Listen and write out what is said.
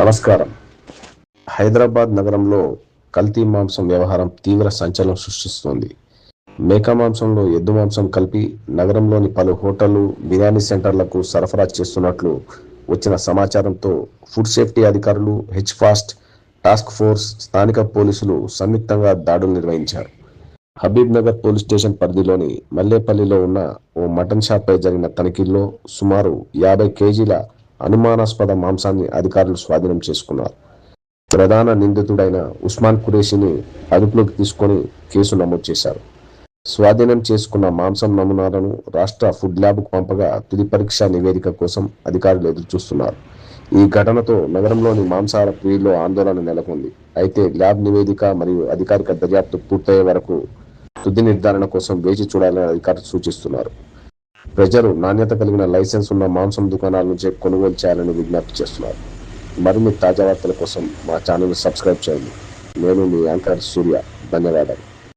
నమస్కారం. హైదరాబాద్ నగరంలో కల్తీ మాంసం వ్యవహారం తీవ్ర సంచలనం సృష్టిస్తోంది. మేక మాంసంలో ఎద్దు మాంసం కలిపి నగరంలోని పలు హోటళ్లు, బిర్యానీ సెంటర్లకు సరఫరా చేస్తున్నట్లు వచ్చిన సమాచారంతో ఫుడ్ సేఫ్టీ అధికారులు, హెచ్-ఫాస్ట్ టాస్క్ ఫోర్స్, స్థానిక పోలీసులు సంయుక్తంగా దాడులు నిర్వహించారు. హబీబ్ నగర్ పోలీస్ స్టేషన్ పరిధిలోని మల్లేపల్లిలో ఉన్న ఓ మటన్ షాప్పై జరిగిన తనిఖీల్లో సుమారు 50 కేజీల అనుమానాస్పద మాంసాన్ని అధికారులు స్వాధీనం చేసుకున్నారు. ప్రధాన నిందితుడైన ఉస్మాన్ ఖురేషిని అదుపులోకి తీసుకొని కేసు నమోదు చేశారు. స్వాధీనం చేసుకున్న మాంసం నమూనాలను రాష్ట్ర ఫుడ్ ల్యాబ్కు పంపగా తుది పరీక్ష నివేదిక కోసం అధికారులు ఎదురుచూస్తున్నారు. ఈ ఘటనతో నగరంలోని మాంసాహార ప్రియుల్లో ఆందోళన నెలకొంది. అయితే ల్యాబ్ నివేదిక మరియు అధికారిక దర్యాప్తు పూర్తయ్యే వరకు తుది నిర్ధారణ కోసం వేచి చూడాలని అధికారులు సూచిస్తున్నారు. ప్రజలు నాణ్యత కలిగిన లైసెన్స్ ఉన్న మాంసం దుకాణాల నుంచే కొనుగోలు చేయాలని విజ్ఞప్తి చేస్తున్నారు. మరిన్ని తాజా వార్తల కోసం మా ఛానల్ సబ్స్క్రైబ్ చేయండి. నేను మీ యాంకర్ సూర్య. ధన్యవాదాలు.